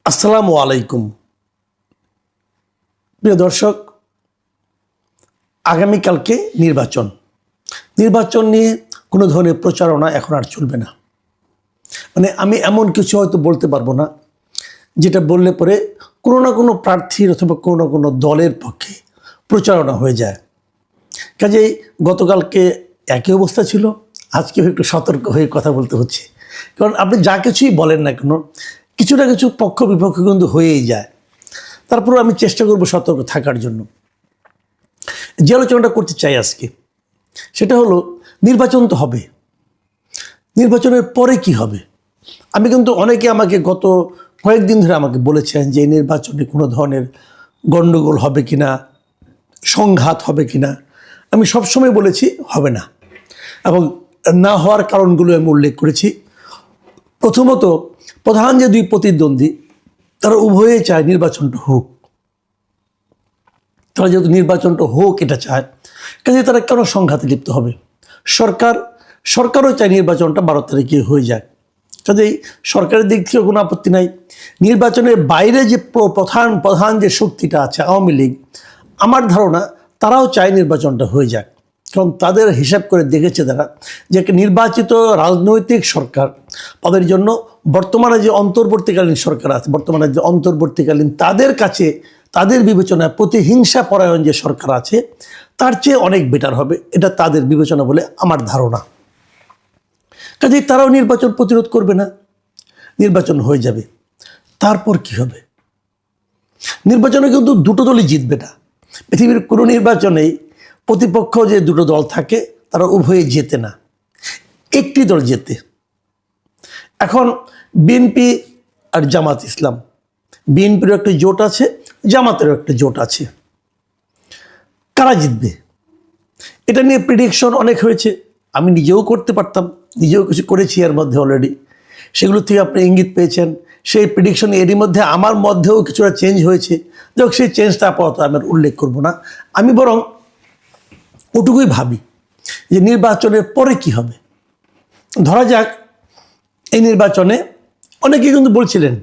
আসসালামু আলাইকুম প্রিয় দর্শক, আগামীকালকে নির্বাচন নিয়ে কোনো ধরনের প্রচারণা এখন আর চলবে না। মানে আমি এমন কিছু হয়তো বলতে পারবো না যেটা বললে পরে কোনো না কোনো প্রার্থীর অথবা কোনো না কোনো দলের পক্ষে প্রচারণা হয়ে যায়। কাজেই গতকালকে একই অবস্থা ছিল, আজকেও একটু সতর্ক হয়ে কথা বলতে হচ্ছে। কারণ আপনি যা কিছুই বলেন না কেন, কিছু না কিছু পক্ষ বিপক্ষ কিন্তু হয়েই যায়। তারপরে আমি চেষ্টা করব সতর্ক থাকার জন্য। যে আলোচনাটা করতে চাই আজকে, সেটা হলো নির্বাচন তো হবে, নির্বাচনের পরে কি হবে। আমি কিন্তু অনেকে আমাকে গত কয়েকদিন ধরে আমাকে বলেছেন যে এই নির্বাচনে কোনো ধরনের গণ্ডগোল হবে কিনা, সংঘাত হবে কিনা। আমি সবসময় বলেছি হবে না, এবং না হওয়ার কারণগুলো আমি উল্লেখ করেছি। প্রথমত, প্রধান যে দুই প্রতিদ্বন্দ্বী তারা উভয়ে চায় নির্বাচনটা হোক। তারা যেহেতু নির্বাচনটা হোক এটা চায়, কাজে তারা কেন সংঘাতে লিপ্ত হবে। সরকারও চায় নির্বাচনটা 12 তারিখে হয়ে যাক। কাজেই সরকারের দিক থেকে কোনো আপত্তি নাই। নির্বাচনের বাইরে যে প্রধান যে শক্তিটা আছে আওয়ামী লীগ, আমার ধারণা তারাও চায় নির্বাচনটা হয়ে যাক। কারণ তাদের হিসাব করে দেখেছে তারা যে একটা নির্বাচিত রাজনৈতিক সরকার, তাদের জন্য বর্তমানে যে অন্তর্বর্তীকালীন সরকার আছে, তাদের কাছে, তাদের বিবেচনায় প্রতিহিংসা পরায়ণ যে সরকার আছে তার চেয়ে অনেক বেটার হবে, এটা তাদের বিবেচনা বলে আমার ধারণা। কাজেই তারাও নির্বাচন প্রতিরোধ করবে না, নির্বাচন হয়ে যাবে। তারপর কি হবে? নির্বাচনে কিন্তু দুটো দলই জিতবে না। পৃথিবীর কোনো নির্বাচনেই প্রতিপক্ষ যে দুটো দল থাকে তারা উভয়ে জেতে না, একটি দল জেতে। এখন বিএনপি আর জামাত ইসলাম, বিএনপিরও একটা জোট আছে, জামাতেরও একটা জোট আছে। কারা জিতবে এটা নিয়ে প্রেডিকশন অনেক হয়েছে। আমি নিজেও করতে পারতাম, নিজেও কিছু করেছি এর মধ্যে অলরেডি। সেগুলো থেকে আপনি ইঙ্গিত পেয়েছেন। সেই প্রেডিকশন এরই মধ্যে আমার মধ্যেও কিছুটা চেঞ্জ হয়েছে। যাই হোক, সেই চেঞ্জটা আপাতত আমি উল্লেখ করব না। আমি বরং ওটুকুই ভাবি যে নির্বাচনের পরে কি হবে। ধরা যাক এই নির্বাচনে অনেকেই কিন্তু বলছিলেন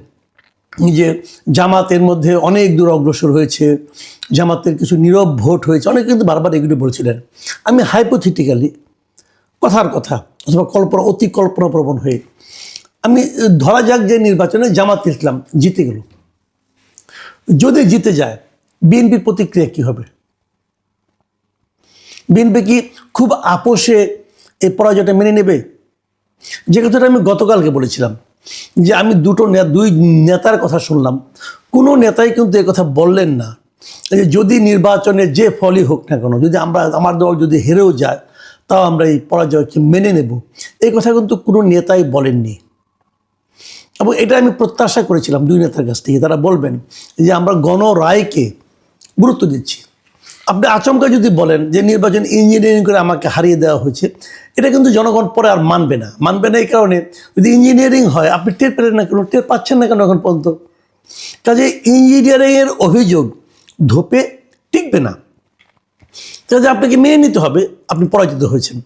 যে জামাতের মধ্যে অনেক দূর অগ্রসর হয়েছে, জামাতের কিছু নীরব ভোট হয়েছে, অনেকে কিন্তু বারবার এগুলো বলছিলেন। আমি হাইপোথেটিক্যালি, কথার কথা অথবা অতি কল্পনাপ্রবণ হয়ে আমি ধরা যাক যে নির্বাচনে জামাত ইসলাম জিতে গেল। যদি জিতে যায়, বিএনপির প্রতিক্রিয়া কী হবে? বিএনপি কি খুব আপোষে এই পরাজয়টা মেনে নেবে? যে কথাটা আমি গতকালকে বলেছিলাম যে আমি দুই নেতার কথা শুনলাম, কোনো নেতাই কিন্তু এ কথা বললেন না যে যদি নির্বাচনে যে ফলই হোক না কেন, যদি আমার দল যদি হেরেও যায় তাও আমরা এই পরাজয়কে মেনে নেব। এই কথা কিন্তু কোনো নেতাই বলেননি, এবং এটা আমি প্রত্যাশা করেছিলাম দুই নেতার কাছ থেকে। তারা বলবেন যে আমরা গণরায়কে গুরুত্ব দিচ্ছি। আপনি আচমকা যদি বলেন যে নির্বাচন ইঞ্জিনিয়ারিং করে আমাকে হারিয়ে দেওয়া হয়েছে, এটা কিন্তু জনগণ পরে আর মানবে না। এই কারণে যদি ইঞ্জিনিয়ারিং হয়, আপনি টের পেলেন না কেন, টের পাচ্ছেন না কেন এখন পর্যন্ত? কাজে ইঞ্জিনিয়ারিংয়ের অভিযোগ ধোপে টিকবে না। কাজে আপনাকে মেনে নিতে হবে আপনি পরাজিত হয়েছেন।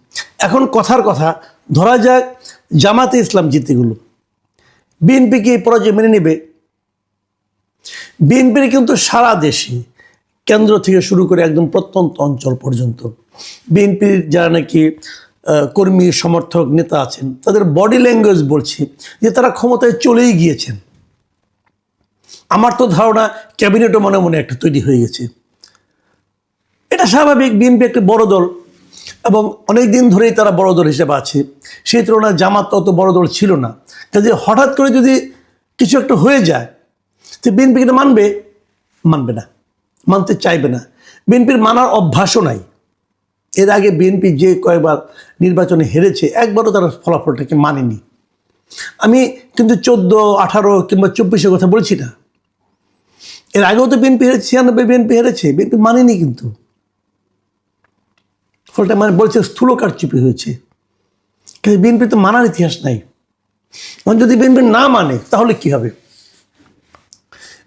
এখন কথার কথা, ধরা যাক জামাতে ইসলাম জিতে গেল, বিএনপি কি পরাজয় মেনে নেবে? বিএনপির কিন্তু সারা দেশে, কেন্দ্র থেকে শুরু করে একদম প্রত্যন্ত অঞ্চল পর্যন্ত বিএনপির যারা নাকি কর্মী সমর্থক নেতা আছেন, তাদের বডি ল্যাঙ্গুয়েজ বলছে যে তারা ক্ষমতায় চলেই গিয়েছেন। আমার তো ধারণা ক্যাবিনেটও মনে মনে একটা তৈরি হয়ে গেছে। এটা স্বাভাবিক, বিএনপি একটা বড় দল এবং অনেক দিন ধরেই তারা বড় দল হিসেবে আছে। সেই তুলনায় জামাত অত বড় দল ছিল না। কাজে হঠাৎ করে যদি কিছু একটা হয়ে যায়, তো বিএনপি এটা মানবে না, মানতে চাইবে না। বিএনপির মানার অভ্যাসও নাই। এর আগে বিএনপি যে কয়েকবার নির্বাচনে হেরেছে, একবারও তারা ফলাফলটাকে মানেনি। আমি কিন্তু 14, 18 কিংবা 24-এর কথা বলছি না। এর আগেও তো বিএনপি হেরেছে, 96 বিএনপি হেরেছে, বিএনপি মানেনি। কিন্তু ফলটা বলছে স্থূল কারচুপি হয়েছে। কিন্তু বিএনপি তো মানার ইতিহাস নাই। যদি বিএনপি না মানে তাহলে কি হবে?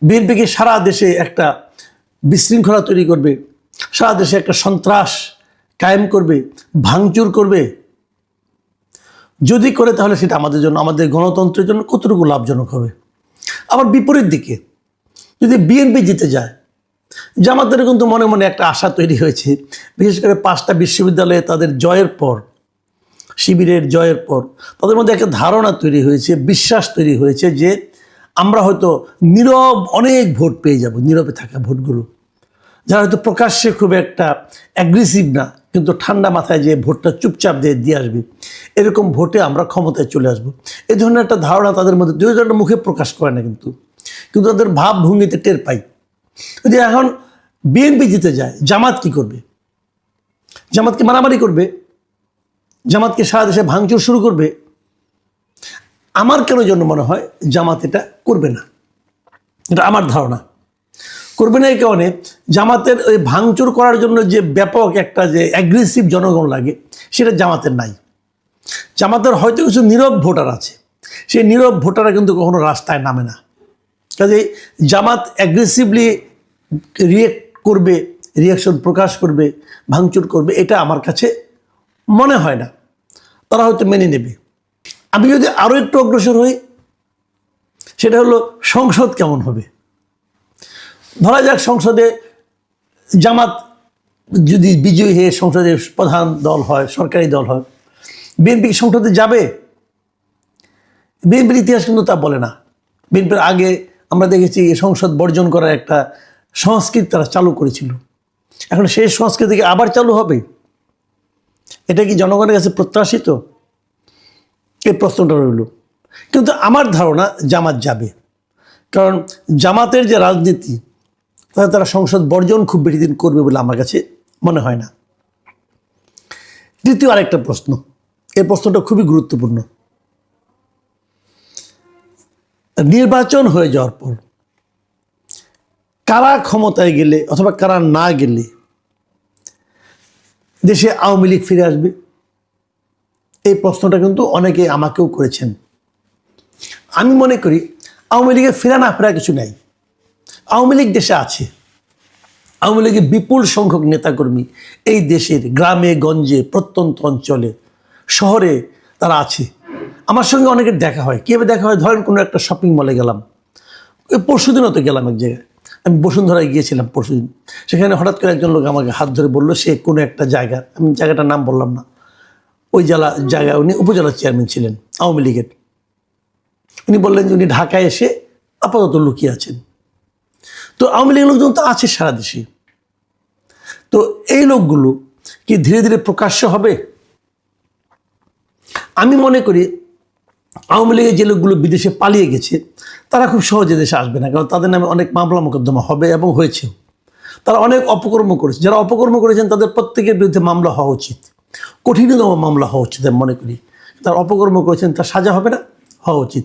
বিএনপিকে সারা দেশে একটা বিশৃঙ্খলা তৈরি করবে, সারা দেশে একটা সন্ত্রাস কায়েম করবে, ভাঙচুর করবে। যদি করে তাহলে সেটা আমাদের জন্য, আমাদের গণতন্ত্রের জন্য কতটুকু লাভজনক হবে? আবার বিপরীত দিকে যদি বিএনপি জিতে যায়, জামাতের কিন্তু মনে মনে একটা আশা তৈরি হয়েছে, বিশেষ করে 5টা বিশ্ববিদ্যালয়ে তাদের জয়ের পর, শিবিরের জয়ের পর তাদের মধ্যে একটা ধারণা তৈরি হয়েছে, বিশ্বাস তৈরি হয়েছে যে আমরা হয়তো নীরব অনেক ভোট পেয়ে যাব, নীরবে থাকা ভোটগুলো, যারা হয়তো প্রকাশ্যে খুব একটা অ্যাগ্রেসিভ না, কিন্তু ঠান্ডা মাথায় যে ভোটটা চুপচাপ দিয়ে আসবে, এরকম ভোটে আমরা ক্ষমতায় চলে আসব। এই ধরনের একটা ধারণা তাদের মধ্যে, দুজনের মুখে প্রকাশ করে না, কিন্তু তাদের ভাবভঙ্গিতে টের পাই। যদি এখন বিএনপি জিতে যায়, জামাত কি করবে? জামাতকে মারামারি করবে, জামাতকে সারা দেশে ভাঙচুর শুরু করবে। আমার কেন জন্য মনে হয় জামাত এটা করবে না, এটা আমার ধারণা। করবে না এই কারণে, জামাতের ওই ভাঙচুর করার জন্য যে ব্যাপক একটা যে অ্যাগ্রেসিভ জনগণ লাগে, সেটা জামাতের নাই। জামাতের হয়তো কিছু নীরব ভোটার আছে, সেই নীরব ভোটাররা কিন্তু কখনো রাস্তায় নামে না। কাজেই জামাত অ্যাগ্রেসিভলি রিয়েক্ট করবে, রিয়াকশন প্রকাশ করবে, ভাঙচুর করবে, এটা আমার কাছে মনে হয় না। তারা হয়তো মেনে নেবে। আমি যদি আরও একটু অগ্রসর হই, সেটা হলো সংসদ কেমন হবে। ধরা যাক সংসদে জামাত যদি বিজয়ী হয়ে সংসদের প্রধান দল হয়, সরকারি দল হয়, বিএনপি সংসদে যাবে? বিএনপির ইতিহাস কিন্তু তা বলে না। বিএনপির আগে আমরা দেখেছি সংসদ বর্জন করার একটা সংস্কৃতি তারা চালু করেছিল। এখন সেই সংস্কৃতিকে আবার চালু হবে? এটা কি জনগণের কাছে প্রত্যাশিত? এই প্রশ্নটা রইল। কিন্তু আমার ধারণা জামাত যাবে, কারণ জামাতের যে রাজনীতি, তারা সংসদ বর্জন খুব বেশি দিন করবে বলে আমার কাছে মনে হয় না। দ্বিতীয় আরেকটা প্রশ্ন, এই প্রশ্নটা খুবই গুরুত্বপূর্ণ। নির্বাচন হয়ে যাওয়ার পর কারা ক্ষমতায় গেলে অথবা কারা না গেলে দেশে আওয়ামী লীগ ফিরে আসবে? এই প্রশ্নটা কিন্তু অনেকে আমাকেও করেছেন। আমি মনে করি আওয়ামী লীগের ফেরা না ফেরা কিছু নাই। আওয়ামী লীগ দেশে আছে। আওয়ামী লীগের বিপুল সংখ্যক নেতাকর্মী এই দেশের গ্রামে গঞ্জে, প্রত্যন্ত অঞ্চলে, শহরে তারা আছে। আমার সঙ্গে অনেকের দেখা হয়। কীভাবে দেখা হয়? ধরেন কোনো একটা শপিং মলে গেলাম, ওই পরশুদিনও তো গেলাম এক জায়গায়, আমি বসুন্ধরায় গিয়েছিলাম পরশুদিন। সেখানে হঠাৎ করে একজন লোক আমাকে হাত ধরে বললো সে কোনো একটা জায়গা, আমি জায়গাটার নাম বললাম না, ওই জায়গায় উনি উপজেলা চেয়ারম্যান ছিলেন আওয়ামী লীগের। উনি বললেন যে উনি ঢাকায় এসে আপাতত লুকিয়ে আছেন। তো আওয়ামী লীগের লোকজন তো আছে সারা দেশে। তো এই লোকগুলো কি ধীরে ধীরে প্রকাশ্য হবে? আমি মনে করি আওয়ামী লীগের যে লোকগুলো বিদেশে পালিয়ে গেছে, তারা খুব সহজে দেশে আসবে না, কারণ তাদের নামে অনেক মামলা মোকদ্দমা হবে এবং হয়েছেও। তারা অনেক অপকর্ম করেছে। যারা অপকর্ম করেছেন তাদের প্রত্যেকের বিরুদ্ধে মামলা হওয়া উচিত, কঠিনতম মামলা হওয়া উচিত। আমি মনে করি তারা অপকর্ম করেছেন, তার সাজা হবে না, হওয়া উচিত।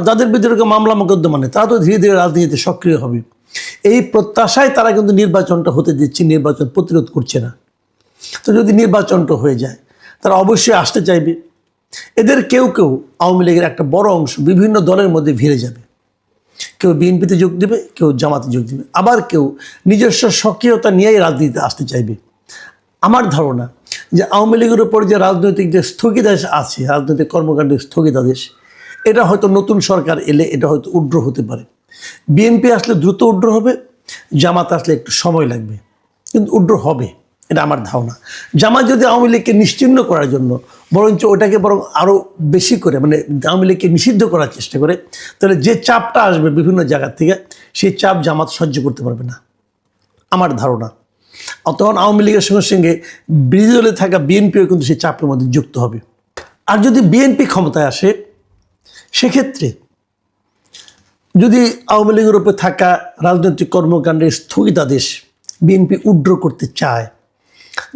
যাদের বিরুদ্ধে মামলা মোকদ্দমা নেই, তারা তো ধীরে ধীরে রাজনীতিতে সক্রিয় হবে। এই প্রত্যাশায় তারা কিন্তু নির্বাচনটা হতে দিচ্ছে, নির্বাচন প্রতিরোধ করছে না। তো যদি নির্বাচনটা হয়ে যায়, তারা অবশ্যই আসতে চাইবে। এদের কেউ কেউ আওয়ামী লীগের একটা বড় অংশ বিভিন্ন দলের মধ্যে ভিড়ে যাবে। কেউ বিএনপিতে যোগ দেবে, কেউ জামাতে যোগ দেবে, আবার কেউ নিজস্ব সক্রিয়তা নিয়েই রাজনীতিতে আসতে চাইবে। আমার ধারণা যে আওয়ামী লীগের উপর যে রাজনৈতিক যে স্থগিতাদেশ আছে, রাজনৈতিক কর্মকাণ্ডের স্থগিতাদেশ, এটা হয়তো নতুন সরকার এলে এটা হয়তো উড্র হতে পারে। বিএনপি আসলে দ্রুত উড্র হবে, জামাত আসলে একটু সময় লাগবে, কিন্তু উড্র হবে, এটা আমার ধারণা। জামাত যদি আওয়ামী লীগকে নিশ্চিহ্ন করার জন্য বরঞ্চ ওটাকে বরং আরও বেশি করে, মানে আওয়ামী লীগকে নিষিদ্ধ করার চেষ্টা করে, তাহলে যে চাপটা আসবে বিভিন্ন জায়গার থেকে, সেই চাপ জামাত সহ্য করতে পারবে না, আমার ধারণা। তখন আওয়ামী লীগের সঙ্গে সঙ্গে বিরোধী দলে থাকা বিএনপিও কিন্তু সেই চাপের মধ্যে যুক্ত হবে। আর যদি বিএনপি ক্ষমতায় আসে, সেক্ষেত্রে যদি আওয়ামী লীগের উপরে থাকা রাজনৈতিক কর্মকাণ্ডের স্থগিতাদেশ বিএনপি উড্র করতে চায়,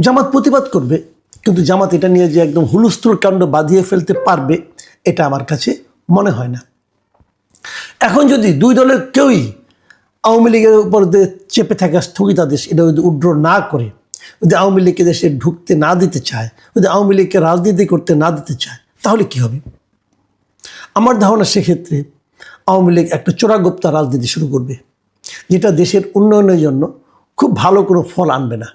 জামাত প্রতিবাদ করবে, কিন্তু জামাত এটা নিয়ে যে একদম হুলস্থুল কাণ্ড বাঁধিয়ে ফেলতে পারবে, এটা আমার কাছে মনে হয় না। এখন যদি দুই দলের কেউই আওয়ামী লীগের উপর চেপে থাকা স্থগিতাদেশ এটা যদি উড্র না করে, যদি আওয়ামী লীগকে দেশে ঢুকতে না দিতে চায়, যদি আওয়ামী লীগকে রাজনীতি করতে না দিতে চায়, তাহলে কি হবে? আমার ধারণা সেক্ষেত্রে আওয়ামী লীগ একটা চোরাগোপ্তা রাজনীতি শুরু করবে, যেটা দেশের উন্নয়নের জন্য খুব ভালো কোনো ফল আনবে না।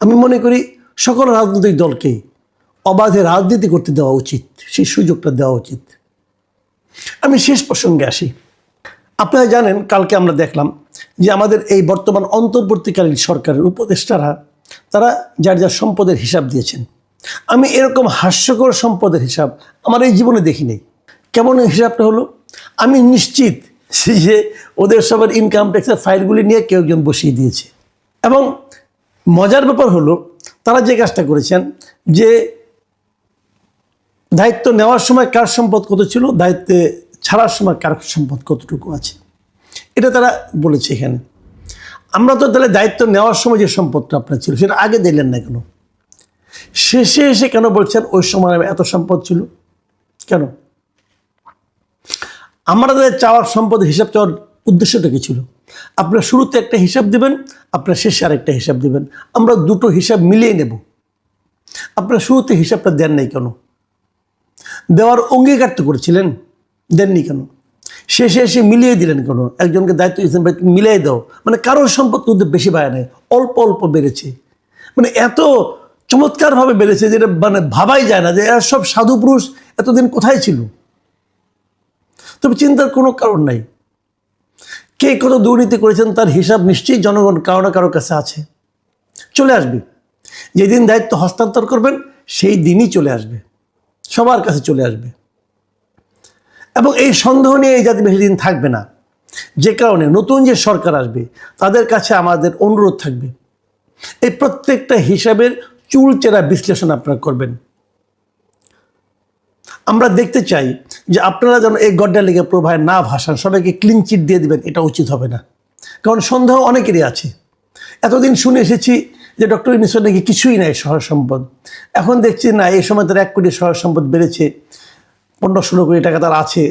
আমি মনে করি সকল রাজনৈতিক দলকেই অবাধে রাজনীতি করতে দেওয়া উচিত, সেই সুযোগটা দেওয়া উচিত। আমি শেষ প্রসঙ্গে আসি। আপনারা জানেন, কালকে আমরা দেখলাম যে আমাদের এই বর্তমান অন্তর্বর্তীকালীন সরকারের উপদেষ্টারা তারা যার যার সম্পদের হিসাব দিয়েছেন। আমি এরকম হাস্যকর সম্পদের হিসাব আমার এই জীবনে দেখিনি। কেমন হিসাবটা হলো, আমি নিশ্চিত যে ওদের সবার ইনকাম ট্যাক্সের ফাইলগুলি নিয়ে কেউ একজন বসিয়ে দিয়েছে। এবং মজার ব্যাপার হলো, তারা যে কাজটা করেছেন যে দায়িত্ব নেওয়ার সময় কার সম্পদ কত ছিল, দায়িত্বে ছাড়ার সময় কার সম্পদ কতটুকু আছে, এটা তারা বলেছে এখানে। আমরা তো তাহলে দায়িত্ব নেওয়ার সময় যে সম্পদটা আপনার ছিল সেটা আগে দিলেন না কেন? শেষে এসে কেন বলছেন ওই সময় এত সম্পদ ছিল? কেন? আমাদের চাওয়ার সম্পদের হিসাব চাওয়ার উদ্দেশ্যটা কি ছিল? আপনার শুরুতে একটা হিসাব দেবেন, আপনার শেষে আরেকটা হিসাব দেবেন, আমরা দুটো হিসাব মিলিয়ে নেব। আপনার শুরুতে হিসাবটা দেন নাই কেন? দেওয়ার অঙ্গীকার তো করেছিলেন, দেননি কেন? শেষে এসে মিলিয়ে দিলেন কেন? একজনকে দায়িত্ব দিয়েছেন ভাই তুমি মিলিয়ে দাও, মানে কারোর সম্পদ কিন্তু বেশি বাড়ে নাই, অল্প অল্প বেড়েছে। মানে এত চমৎকারভাবে বেড়েছে যেটা মানে ভাবাই যায় না যে এরা সব সাধু পুরুষ এতদিন কোথায় ছিল। তবে চিন্তার কোনো কারণ নাই। কে কত দুর্নীতি করেছেন তার হিসাব নিশ্চয়ই জনগণ কারো না কারোর কাছে আছে, চলে আসবে। যেদিন দায়িত্ব হস্তান্তর করবেন সেই দিনই চলে আসবে, সবার কাছে চলে আসবে। এবং এই সন্দেহ নিয়ে এই জাতি বেশি দিন থাকবে না। যে কারণে নতুন যে সরকার আসবে তাদের কাছে আমাদের অনুরোধ থাকবে, এই প্রত্যেকটা হিসাবের চুলচেরা বিশ্লেষণ আপনারা করবেন। আমরা দেখতে চাই যে আপনারা যেন এই গড্ডা লেগে প্রভায় না ভাসান, সবাইকে ক্লিন চিট দিয়ে দেবেন, এটা উচিত হবে না। কারণ সন্দেহ অনেকেরই আছে। এতদিন শুনে এসেছি যে ডক্টর ইউনূসের নাকি কিছুই নাই সহায় সম্পদ, এখন দেখছি না এই সময় তার 1 কোটি সহায় সম্পদ বেড়েছে, 15-16 কোটি টাকা তার আছে।